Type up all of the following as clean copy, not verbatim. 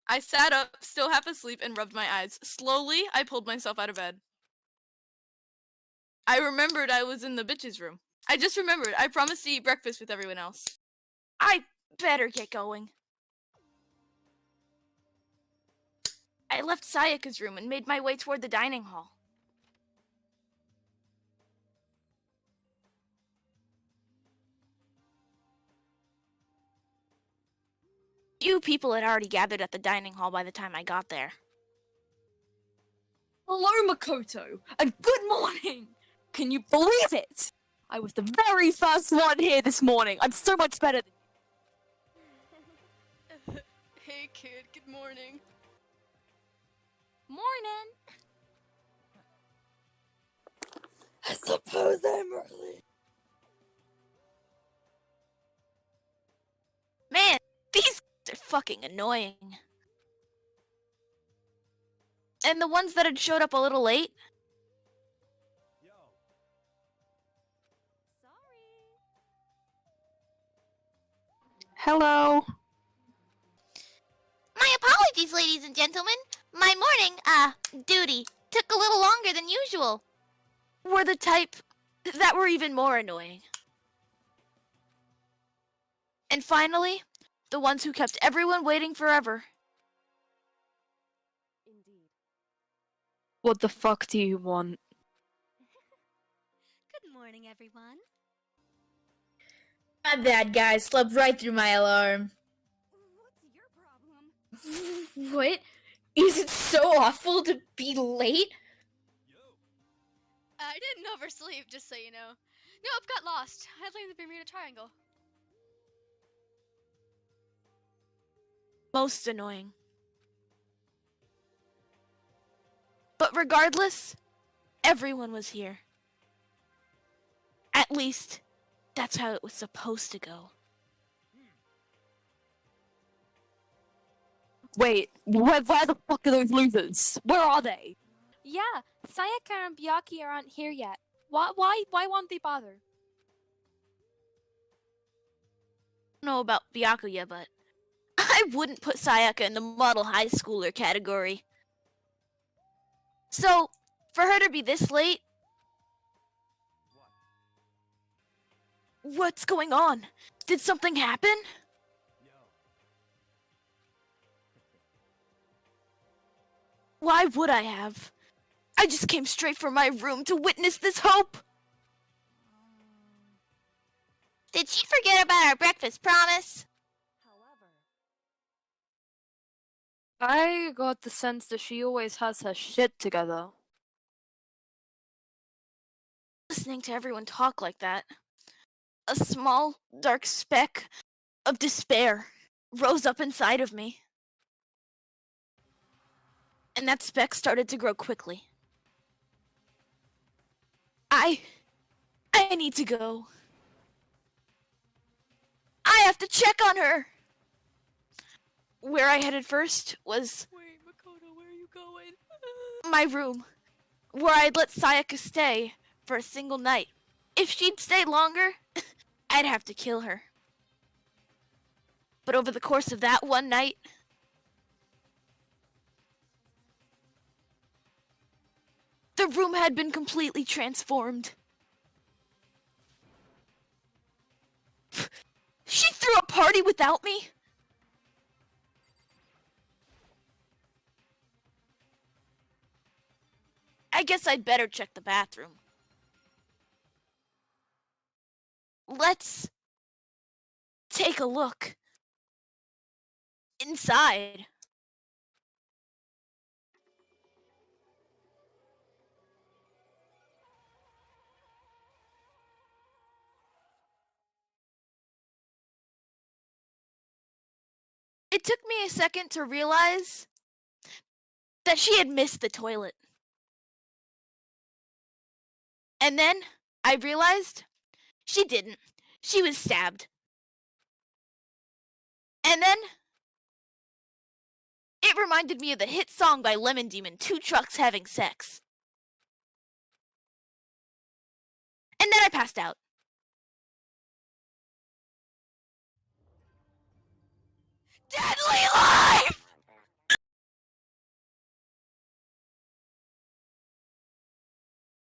I sat up, still half asleep, and rubbed my eyes. Slowly, I pulled myself out of bed. I remembered I was in the bitches' room. I just remembered. I promised to eat breakfast with everyone else. I better get going. I left Sayaka's room and made my way toward the dining hall. Few people had already gathered at the dining hall by the time I got there. Hello, Makoto, and good morning! Can you believe it? I was the very first one here this morning. I'm so much better than you. Hey, kid. Good morning. Morning. I suppose I'm early. Man, these are fucking annoying. And the ones that had showed up a little late? Yo. Sorry. Hello. My apologies, ladies and gentlemen. My morning, duty took a little longer than usual. Were the type that were even more annoying. And finally, the ones who kept everyone waiting forever. Indeed. What the fuck do you want? Good morning, everyone. My bad, guys. Slept right through my alarm. What's your problem? What? Is it so awful to be late? I didn't oversleep, just so you know. Nope, got lost. I blamed the Bermuda Triangle. Most annoying. But regardless, everyone was here. At least, that's how it was supposed to go. Wait, where the fuck are those losers? Where are they? Yeah, Sayaka and Byakuya aren't here yet. Why won't they bother? I don't know about Byakuya, but I wouldn't put Sayaka in the model high schooler category. So, for her to be this late... What's going on? Did something happen? Why would I have? I just came straight from my room to witness this hope! Did she forget about our breakfast promise? I got the sense that she always has her shit together. Listening to everyone talk like that, a small, dark speck of despair rose up inside of me. And that speck started to grow quickly. I need to go. I have to check on her! Where I headed first was... Wait, Makoto, where are you going? my room, where I'd let Sayaka stay for a single night. If she'd stay longer, I'd have to kill her. But over the course of that one night, the room had been completely transformed. She threw a party without me? I guess I'd better check the bathroom. Let's take a look inside. It took me a second to realize that she had missed the toilet. And then I realized she didn't. She was stabbed. And then it reminded me of the hit song by Lemon Demon, Two Trucks Having Sex. And then I passed out. Deadly life!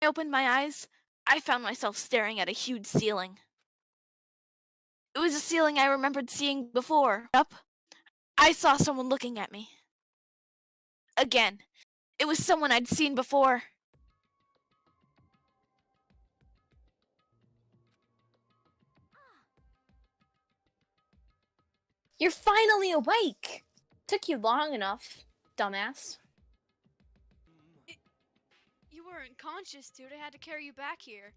I opened my eyes, I found myself staring at a huge ceiling. It was a ceiling I remembered seeing before. Up, I saw someone looking at me. Again, it was someone I'd seen before. You're finally awake! Took you long enough, dumbass. You were unconscious, dude. I had to carry you back here.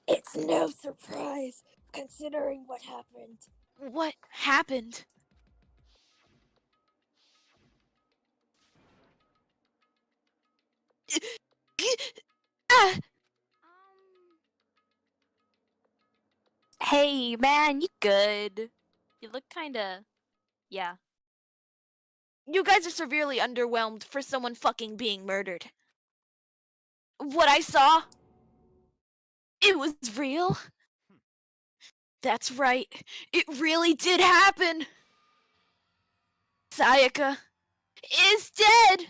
It's no surprise, considering what happened. What happened? Ah! Hey, man, you good? You look kinda... yeah. You guys are severely underwhelmed for someone fucking being murdered. What I saw, it was real. That's right, it really did happen. Sayaka is dead!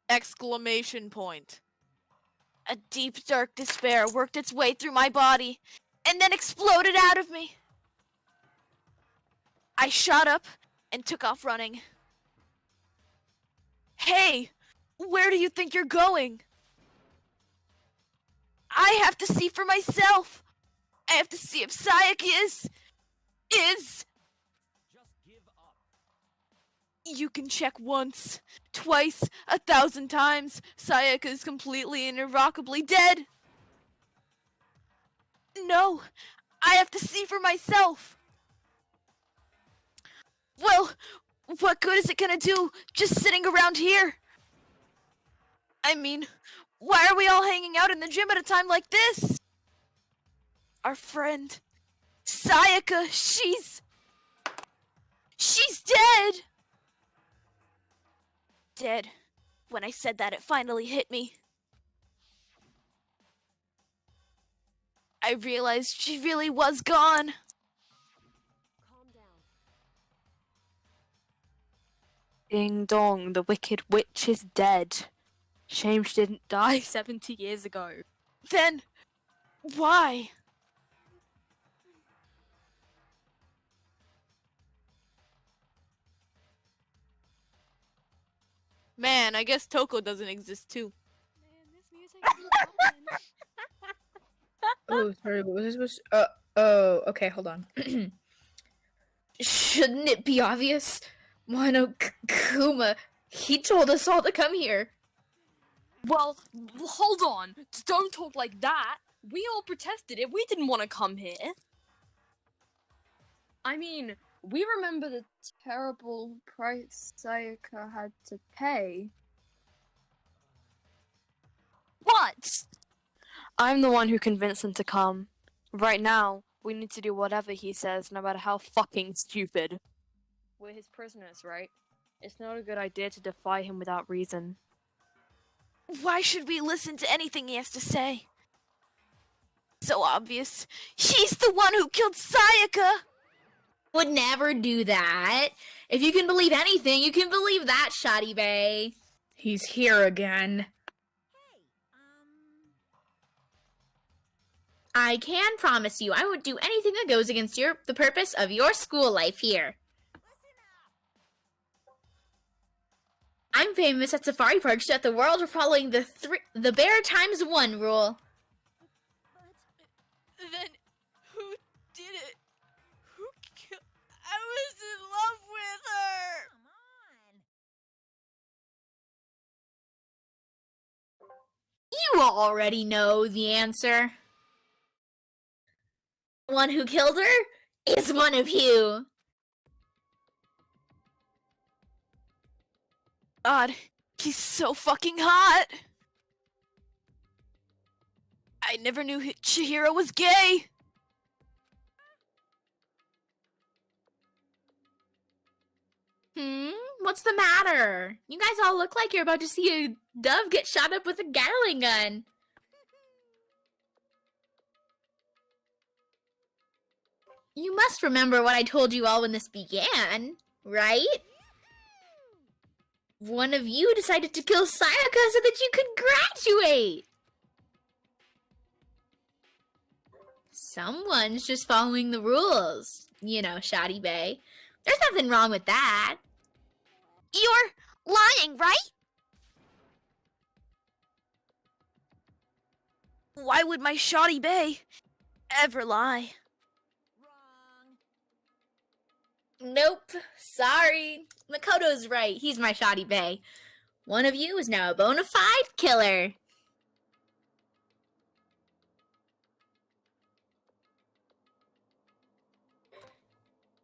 Exclamation point. A deep, dark despair worked its way through my body and then exploded out of me. I shot up and took off running. Hey, where do you think you're going? I have to see for myself. I have to see if Sayaka is... Just give up. You can check once, twice, 1,000 times. Sayaka is completely and irrevocably dead. No, I have to see for myself. Well, what good is it gonna do just sitting around here? I mean, why are we all hanging out in the gym at a time like this? Our friend, Sayaka, she's dead! Dead. When I said that, it finally hit me. I realized she really was gone. Calm down. Ding dong, the wicked witch is dead. Shame she didn't die 70 years ago. Then, why? Man, I guess Toko doesn't exist too. Man, this music is Oh, sorry, what was this supposed to... oh, okay, hold on. Shouldn't it be obvious? Wano Kuma, he told us all to come here. Well, hold on. Don't talk like that. We all protested it. We didn't want to come here. I mean, we remember the terrible price Sayaka had to pay. What? I'm the one who convinced him to come. Right now, we need to do whatever he says, no matter how fucking stupid. We're his prisoners, right? It's not a good idea to defy him without reason. Why should we listen to anything he has to say? So obvious. He's the one who killed Sayaka! Would never do that. If you can believe anything, you can believe that, Shoddy Bay. He's here again. I can promise you, I won't do anything that goes against the purpose of your school life here. I'm famous at safari parks throughout the world for following the bear times one rule. Then who did it? Who killed? I was in love with her. You already know the answer. The one who killed her is one of you. God, he's so fucking hot! I never knew Chihiro was gay! What's the matter? You guys all look like you're about to see a dove get shot up with a Gatling gun. You must remember what I told you all when this began, right? one of you decided to kill Sayaka so that you could graduate. Someone's just following the rules. You know, Shoddy Bay. There's nothing wrong with that. You're lying, right? Why would my shoddy bae ever lie? Nope. Sorry. Makoto's right. He's my Shoddy Bay. One of you is now a bona fide killer.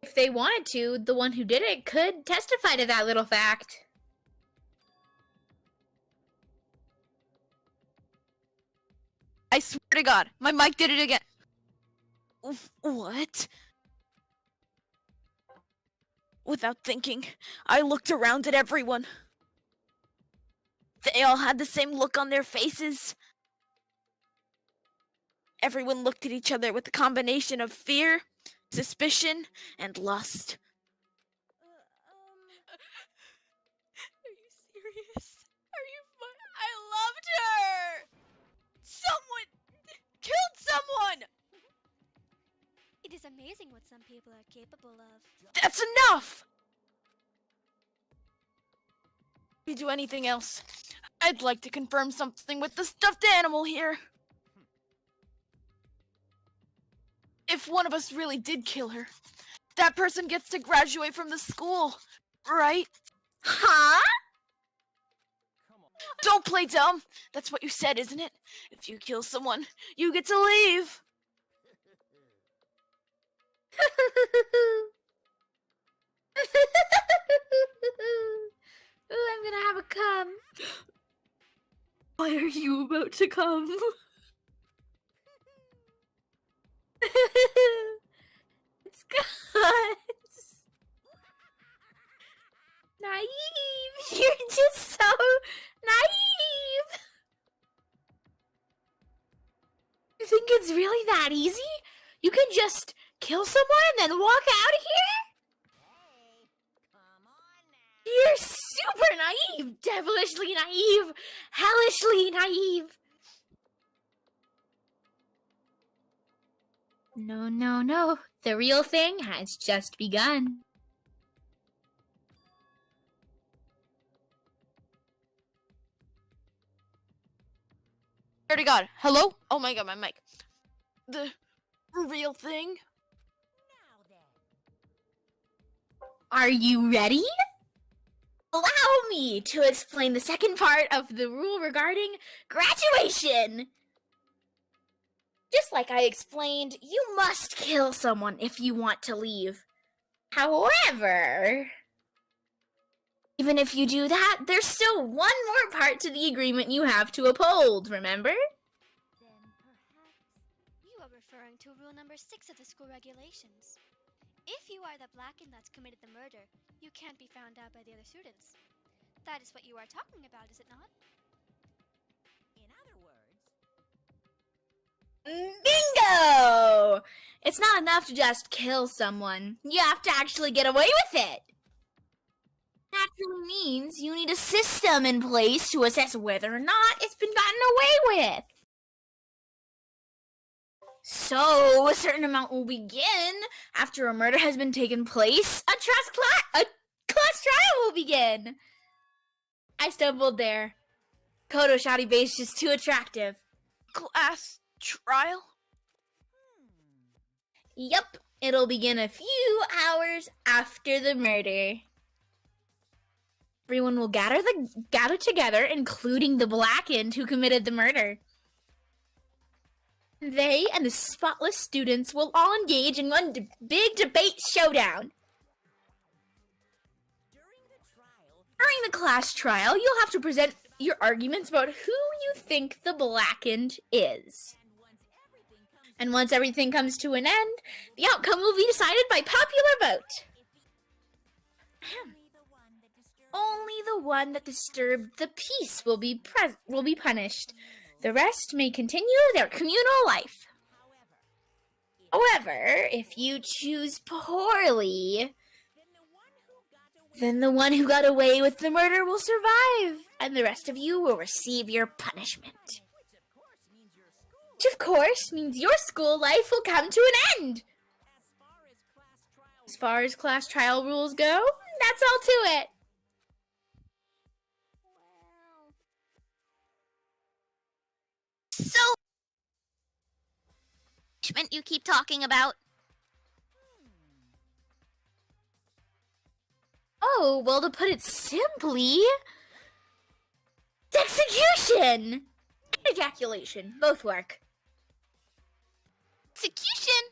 If they wanted to, the one who did it could testify to that little fact. I swear to God, my mic did it again. What? Without thinking, I looked around at everyone. They all had the same look on their faces. Everyone looked at each other with a combination of fear, suspicion, and lust. Are you serious? Are you I loved her! Someone killed someone! It is amazing what some people are capable of. That's enough! If you do anything else, I'd like to confirm something with the stuffed animal here. If one of us really did kill her, that person gets to graduate from the school, right? Huh? Don't play dumb. That's what you said, isn't it? If you kill someone, you get to leave. Ooh, I'm gonna have a cum. Why are you about to come? It's guys. Naive. You're just so naive. You think it's really that easy? You can just kill someone and then walk out of here? You're super naive, devilishly naive, hellishly naive. No, no, no. The real thing has just begun. Swear to God. Hello? Oh my God, my mic. The real thing? Are you ready? Allow me to explain the second part of the rule regarding graduation. Just like I explained, you must kill someone if you want to leave. However, even if you do that, there's still one more part to the agreement you have to uphold, remember? Then perhaps you are referring to rule number 6 of the school regulations. If you are the Blacken that's committed the murder, you can't be found out by the other students. That is what you are talking about, is it not? In other words, Bingo! It's not enough to just kill someone. You have to actually get away with it. That actually means you need a system in place to assess whether or not it's been gotten away with. So, a certain amount will begin after a murder has been taken place. A class trial will begin. I stumbled there. Kodo Shoddy Base just too attractive. Class trial? Yup, it'll begin a few hours after the murder. Everyone will gather together, including the Blackened who committed the murder. They and the spotless students will all engage in one big debate showdown. During the class trial, you'll have to present your arguments about who you think the Blackened is. And once everything comes to an end, the outcome will be decided by popular vote. Only the one that disturbed the peace will be punished. The rest may continue their communal life. However, if you choose poorly, then the one who got away with the murder will survive, and the rest of you will receive your punishment. Which, of course, means your school life will come to an end. As far as class trial rules go, that's all to it. So, punishment you keep talking about? Oh, well, to put it simply, execution and ejaculation both work. Execution?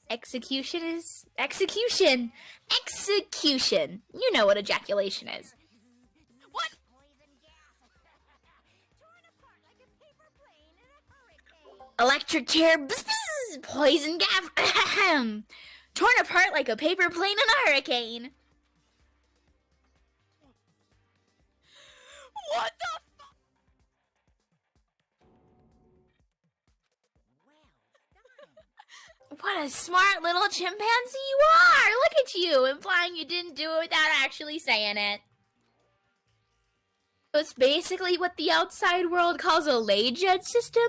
Execution is execution. Execution. You know what ejaculation is. What? Electric chair, bzz, bzz, poison gas, torn apart like a paper plane in a hurricane. What the What a smart little chimpanzee you are! Look at you, implying you didn't do it without actually saying it. So it's basically what the outside world calls a lay judge system.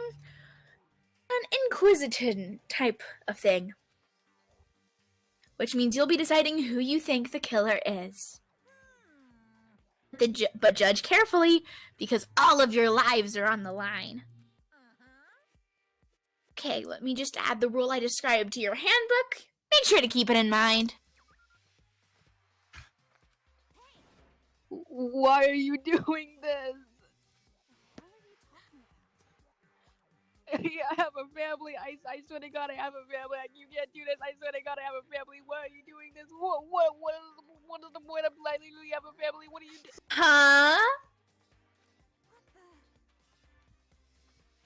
An inquisition type of thing. Which means you'll be deciding who you think the killer is. But judge carefully, because all of your lives are on the line. Okay, let me just add the rule I described to your handbook. Make sure to keep it in mind. Why are you doing this? I have a family. I swear to God, I have a family. You can't do this. I swear to God, I have a family. Why are you doing this? What is the point of I literally have a family? What are you doing? Huh?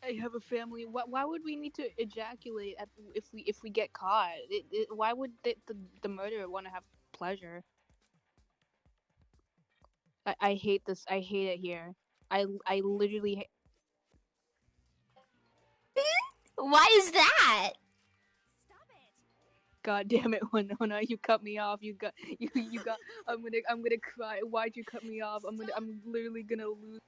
I have a family. Why would we need to ejaculate if we get caught? Why would the murderer want to have pleasure? I hate this. I hate it here. I literally. Why is that? God damn it! Oh no, you cut me off. You got. I'm gonna cry. Why'd you cut me off? I'm literally gonna lose.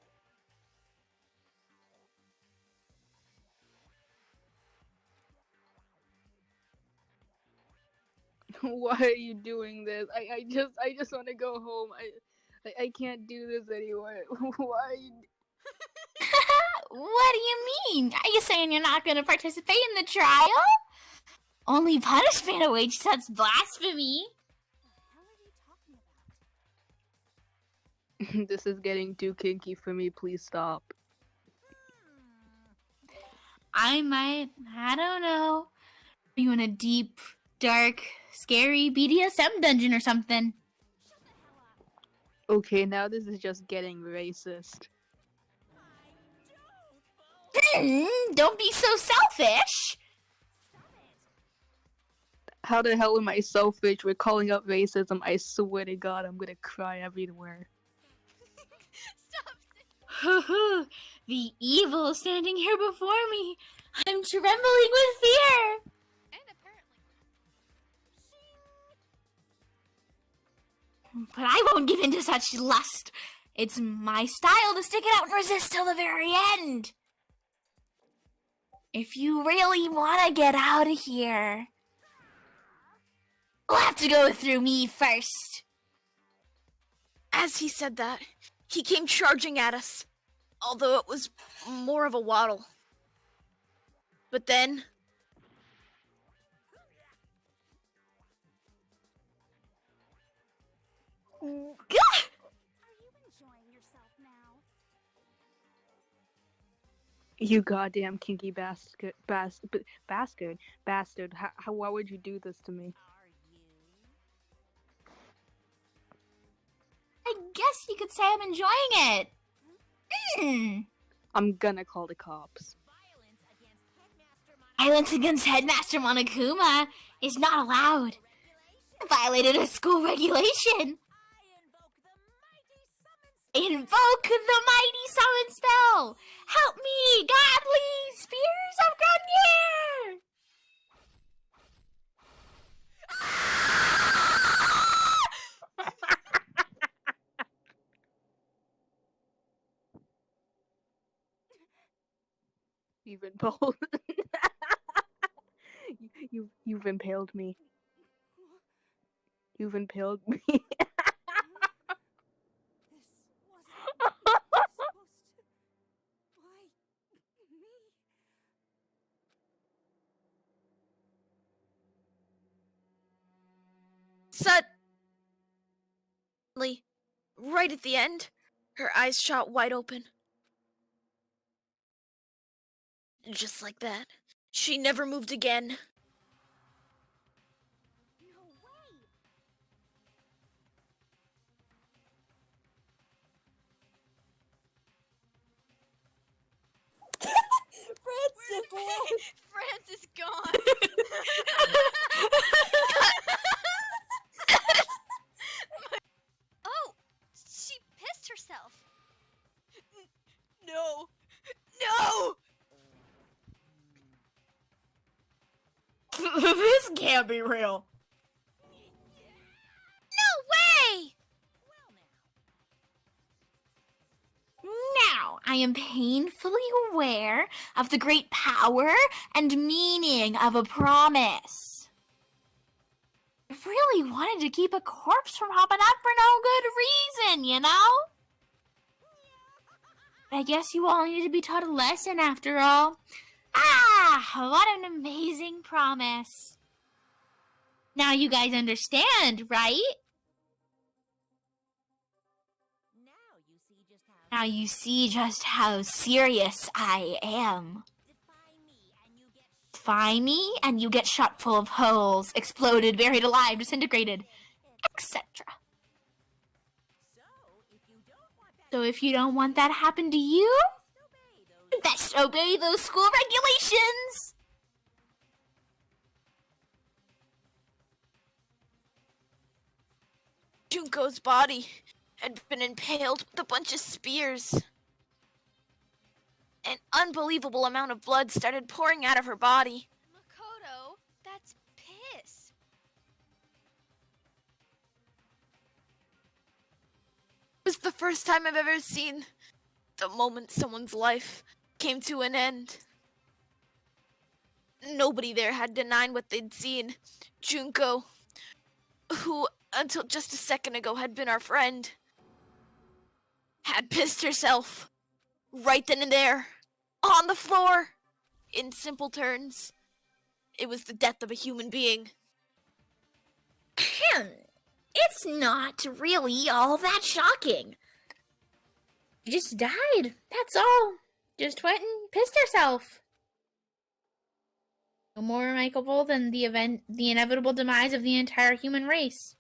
Why are you doing this? I just want to go home. I can't do this anymore. Why are you? What do you mean? Are you saying you're not going to participate in the trial? Only punishment awaits such blasphemy. This is getting too kinky for me. Please stop. I don't know. Are you in a deep, dark, scary BDSM dungeon or something? Okay, now this is just getting racist. Don't be so selfish. How the hell am I selfish? We're calling out racism. I swear to God, I'm gonna cry everywhere. Stop. The evil standing here before me. I'm trembling with fear. And apparently. But I won't give in to such lust. It's my style to stick it out and resist till the very end. If you really want to get out of here, you'll have to go through me first. As he said that, he came charging at us, although it was more of a waddle. But then... You goddamn kinky bastard! Why would you do this to me? I guess you could say I'm enjoying it. I'm gonna call the cops. Violence against Headmaster Monokuma is not allowed. You violated a school regulation. Invoke the mighty summon spell! Help me, godly spears of Grungier! You've impaled. You've impaled me. You've impaled me. This wasn't supposed to. Why me? Suddenly, right at the end, her eyes shot wide open. Just like that, she never moved again. No way! France is gone. Oh, she pissed herself. No. No. This can't be real. No way! Now, I am painfully aware of the great power and meaning of a promise. I really wanted to keep a corpse from hopping up for no good reason, you know? I guess you all need to be taught a lesson after all. Ah, what an amazing promise. Now you guys understand, right? Now you see just how serious I am. Defy me and you get shot full of holes, exploded, buried alive, disintegrated, etc. So if you don't want that to happen to you, best obey those school regulations. Junko's body had been impaled with a bunch of spears. An unbelievable amount of blood started pouring out of her body. Makoto, that's piss. It was the first time I've ever seen the moment someone's life came to an end. Nobody there had denied what they'd seen. Junko, who until just a second ago had been our friend, had pissed herself right then and there on the floor. In simple terms, it was the death of a human being. It's not really all that shocking. She just died, that's all. Just went and pissed herself. No more remarkable than the inevitable demise of the entire human race.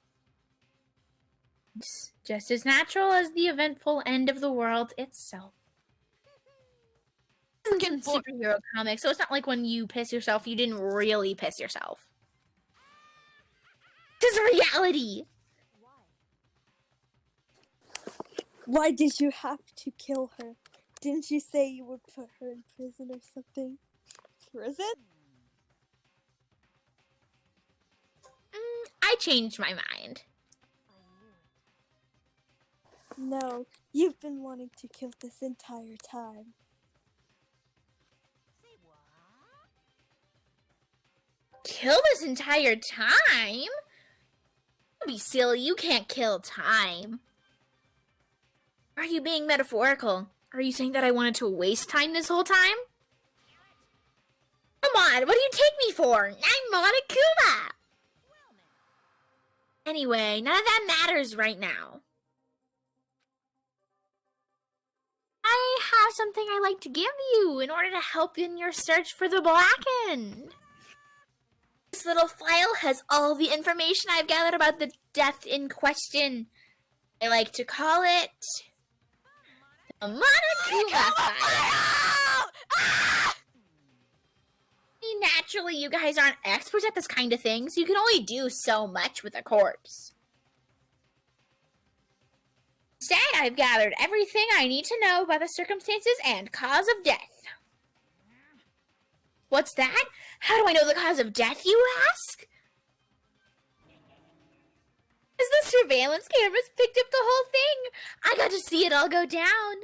It's just as natural as the eventful end of the world itself. This isn't superhero comics, so it's not like when you piss yourself, you didn't really piss yourself. This is reality. Why did you have to kill her? Didn't you say you would put her in prison or something? Prison? I changed my mind. No, you've been wanting to kill this entire time. Kill this entire time? Don't be silly, you can't kill time. Are you being metaphorical? Are you saying that I wanted to waste time this whole time? Come on, what do you take me for? I'm Monokuma! Anyway, none of that matters right now. I have something I'd like to give you in order to help you in your search for the Blackened. This little file has all the information I've gathered about the death in question. I like to call it the Monokuma file. Naturally, you guys aren't experts at this kind of thing, so you can only do so much with a corpse. Instead, I've gathered everything I need to know about the circumstances and cause of death. What's that? How do I know the cause of death, you ask? As the surveillance cameras picked up the whole thing, I got to see it all go down.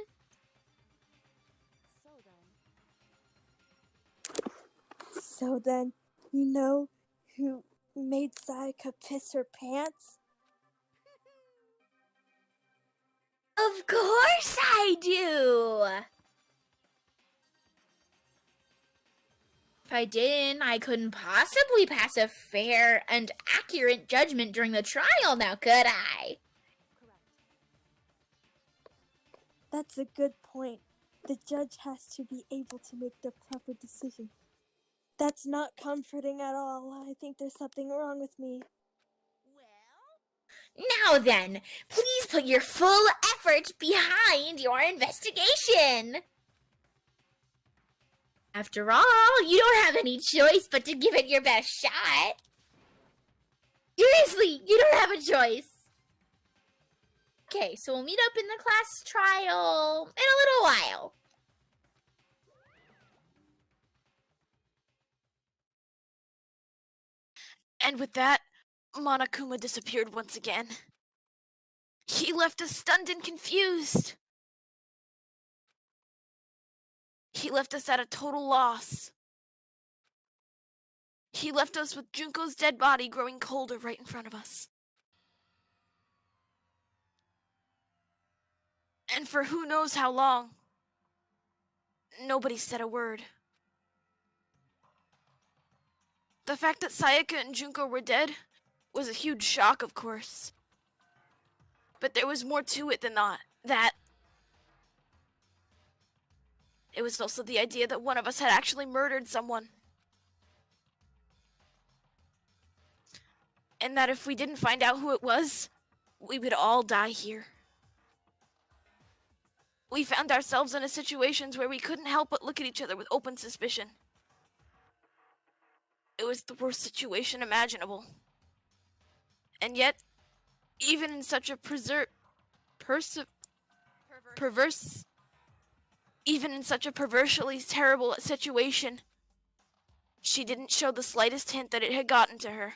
So then, you know who made Sayaka piss her pants? Of course I do! If I didn't, I couldn't possibly pass a fair and accurate judgment during the trial now, could I? That's a good point. The judge has to be able to make the proper decision. That's not comforting at all. I think there's something wrong with me. Now then, please put your full effort behind your investigation. After all, you don't have any choice but to give it your best shot. Seriously, you don't have a choice. Okay, so we'll meet up in the class trial in a little while. And with that, Monokuma disappeared once again. He left us stunned and confused. He left us at a total loss. He left us with Junko's dead body growing colder right in front of us. And for who knows how long, nobody said a word. The fact that Sayaka and Junko were dead was a huge shock, of course. But there was more to it than that. It was also the idea that one of us had actually murdered someone. And that if we didn't find out who it was, we would all die here. We found ourselves in a situation where we couldn't help but look at each other with open suspicion. It was the worst situation imaginable. And yet, even in such a even in such a perversely terrible situation, she didn't show the slightest hint that it had gotten to her.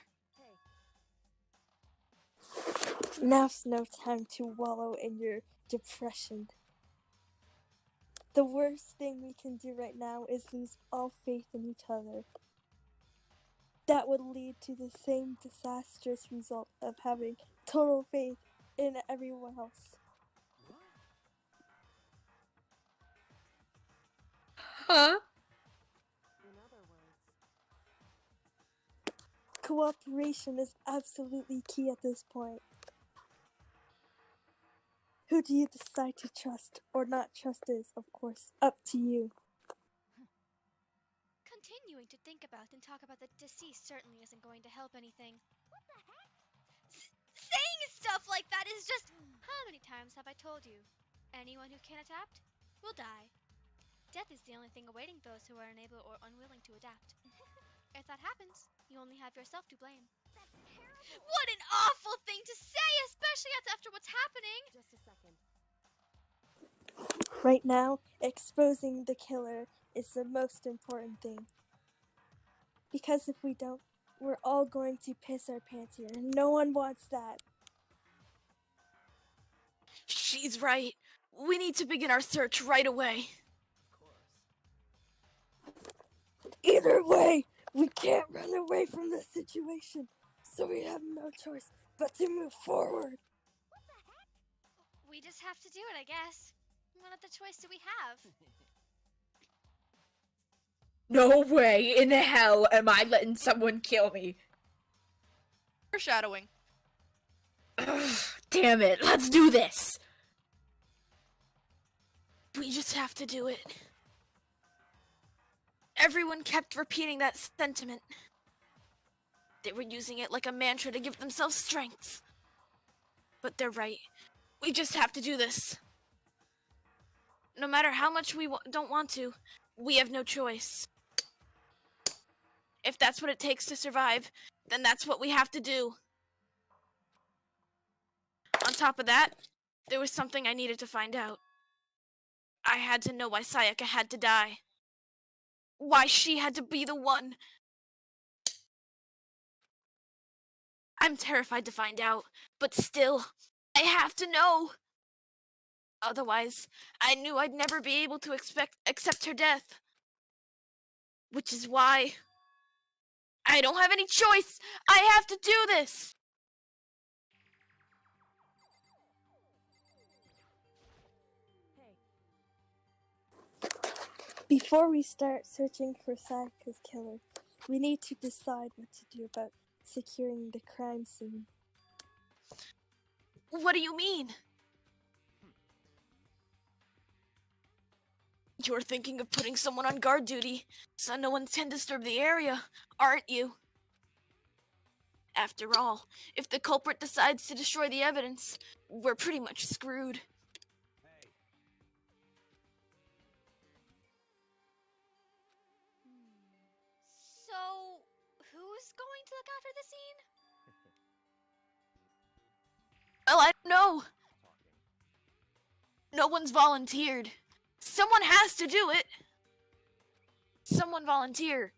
Now's no time to wallow in your depression. The worst thing we can do right now is lose all faith in each other. That would lead to the same disastrous result of having total faith in everyone else. Huh? Cooperation is absolutely key at this point. Who do you decide to trust or not trust is, of course, up to you. Continuing to think about and talk about the deceased certainly isn't going to help anything. What the heck? Saying stuff like that is just... How many times have I told you? Anyone who can't adapt will die. Death is the only thing awaiting those who are unable or unwilling to adapt. If that happens, you only have yourself to blame. That's terrible! What an awful thing to say, especially after what's happening! Just a second. Right now, exposing the killer is the most important thing. Because if we don't, we're all going to piss our pants here, and no one wants that. She's right. We need to begin our search right away. Either way, we can't run away from this situation, so we have no choice but to move forward. We just have to do it, I guess. What other choice do we have? No way in hell am I letting someone kill me. Foreshadowing. Ugh, damn it, let's do this. We just have to do it. Everyone kept repeating that sentiment. They were using it like a mantra to give themselves strength. But they're right. We just have to do this. No matter how much we don't want to, we have no choice. If that's what it takes to survive, then that's what we have to do. On top of that, There was something I needed to find out. I had to know why Sayaka had to die. Why she had to be the one. I'm terrified to find out, but still, I have to know. Otherwise, I knew I'd never be able to accept her death. Which is why I don't have any choice. I have to do this. Before we start searching for Sayaka's killer, we need to decide what to do about securing the crime scene. What do you mean? You're thinking of putting someone on guard duty, so no one can disturb the area, aren't you? After all, if the culprit decides to destroy the evidence, we're pretty much screwed. So, who's going to look after the scene? Well, I don't know. No one's volunteered. Someone has to do it. Someone volunteer.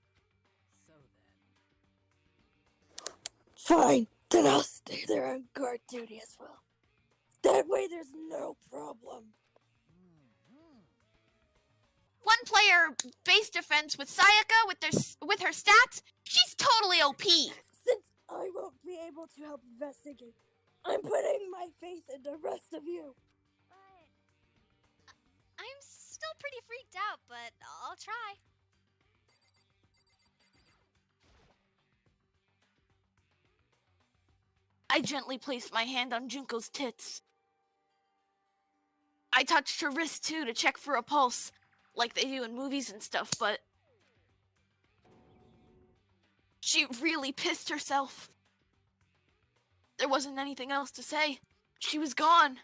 Fine, then I'll stay there on guard duty as well. That way there's no problem. One player base defense with Sayaka with her stats. She's totally OP. Since I won't be able to help investigate, I'm putting my faith in the rest of you. But I'm still pretty freaked out, but I'll try. I gently placed my hand on Junko's tits. I touched her wrist too to check for a pulse, like they do in movies and stuff, but she really pissed herself. There wasn't anything else to say. She was gone.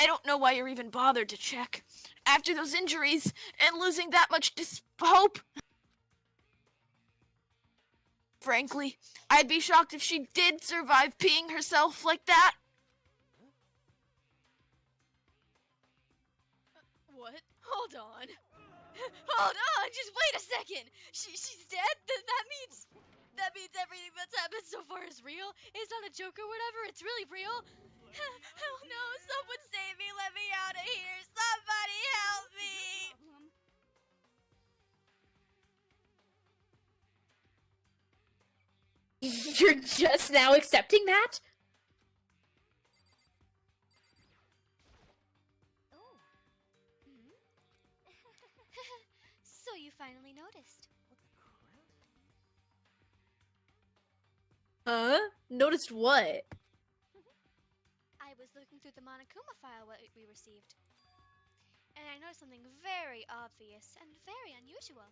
I don't know why you're even bothered to check. After those injuries and losing that much hope. Frankly, I'd be shocked if she did survive peeing herself like that. What? Hold on. Hold on, just wait a second. She's dead? Then that means everything that's happened so far is real? It's not a joke or whatever, it's really real? Oh no, someone save me, let me out of here. Somebody help me. You're just now accepting that? So you finally noticed. Huh? Noticed what? I was looking through the Monokuma file we received. And I noticed something very obvious and very unusual.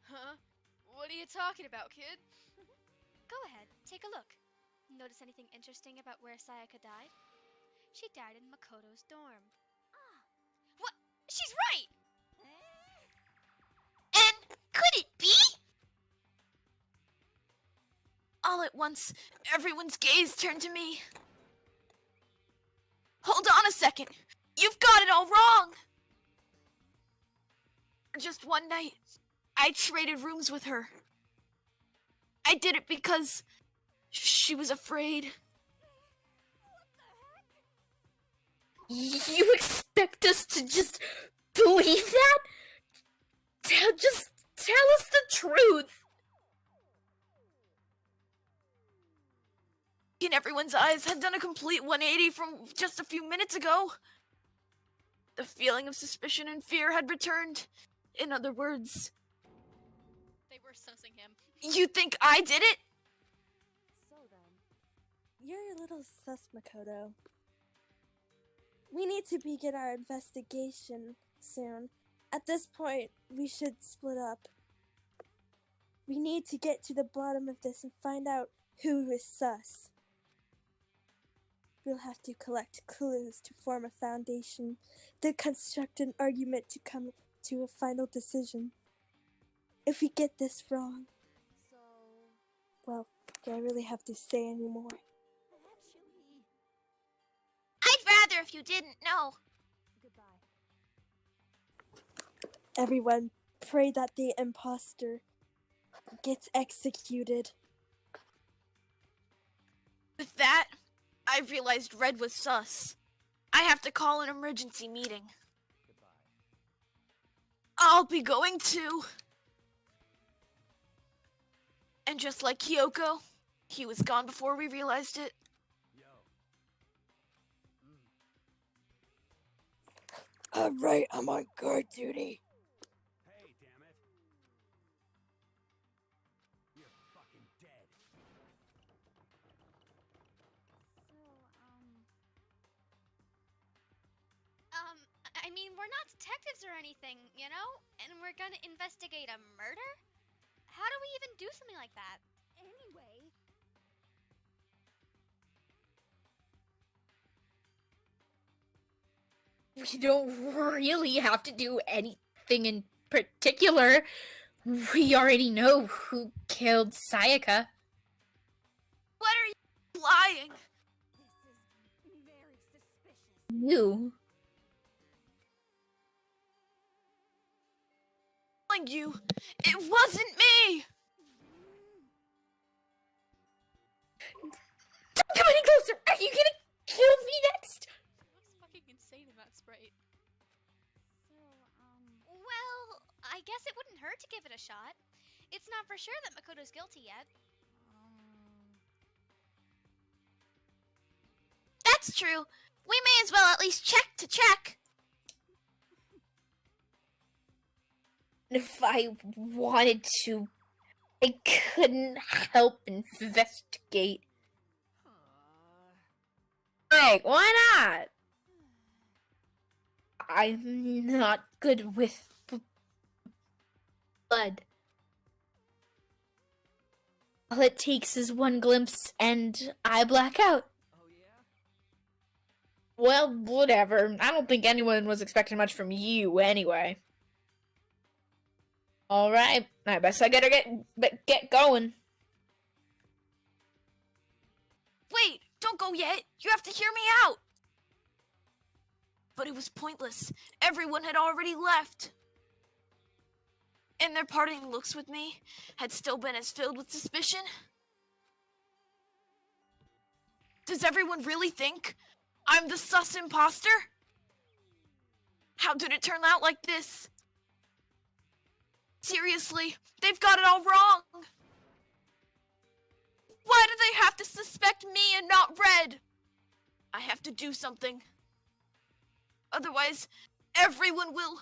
Huh? What are you talking about, kid? Go ahead, take a look. Notice anything interesting about where Sayaka died? She died in Makoto's dorm. What? She's right! And could it be? All at once, everyone's gaze turned to me. Hold on a second. You've got it all wrong. Just one night, I traded rooms with her. I did it because she was afraid. You expect us to just believe that? Just tell us the truth. In everyone's eyes had done a complete 180 from just a few minutes ago. The feeling of suspicion and fear had returned. In other words, They were sussing him. you think I did it? So then, you're a little sus, Makoto. We need to begin our investigation soon. At this point, we should split up. We need to get to the bottom of this and find out who is sus. We'll have to collect clues to form a foundation, then construct an argument to come to a final decision. If we get this wrong, well, do I really have to say anymore? either if you didn't know. Goodbye. Everyone, pray that the imposter gets executed. With that, I realized Red was sus. I have to call an emergency meeting. I'll be going too. And just like Kyoko, he was gone before we realized it. Alright, I'm on guard duty. Hey, damn it. You're fucking dead. I mean, we're not detectives or anything, you know? And we're gonna investigate a murder? How do we even do something like that? Anyway, We don't really have to do anything in particular. We already know who killed Sayaka. What are you lying? this is very suspicious. You. Telling you, it wasn't me. Don't come any closer! Are you gonna kill me next? She looks fucking insane in that sprite. Well, I guess it wouldn't hurt to give it a shot. It's not for sure that Makoto's guilty yet. That's true. We may as well at least check to check. If I wanted to, I couldn't help investigate. Like, why not? I'm not good with blood. All it takes is one glimpse and I black out. Oh, yeah? Well, whatever. I don't think anyone was expecting much from you anyway. Alright, I guess I gotta get going. Wait, don't go yet. You have to hear me out. But it was pointless. Everyone had already left. And their parting looks with me had still been as filled with suspicion. Does everyone really think I'm the sus imposter? How did it turn out like this? Seriously, they've got it all wrong. Why do they have to suspect me and not Red? I have to do something. Otherwise, everyone will...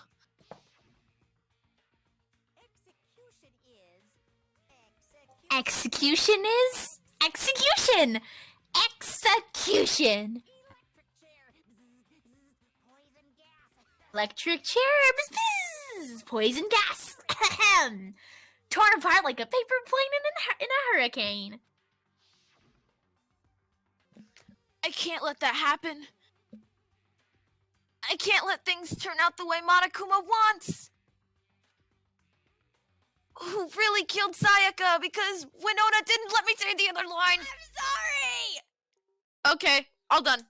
Execution is? Execution! Execution! Electric chair, bzz, poison gas, torn apart like a paper plane in a hurricane. I can't let that happen. I can't let things turn out the way Monokuma wants. Who really killed Sayaka because Winona didn't let me say the other line. I'm sorry! Okay, all done.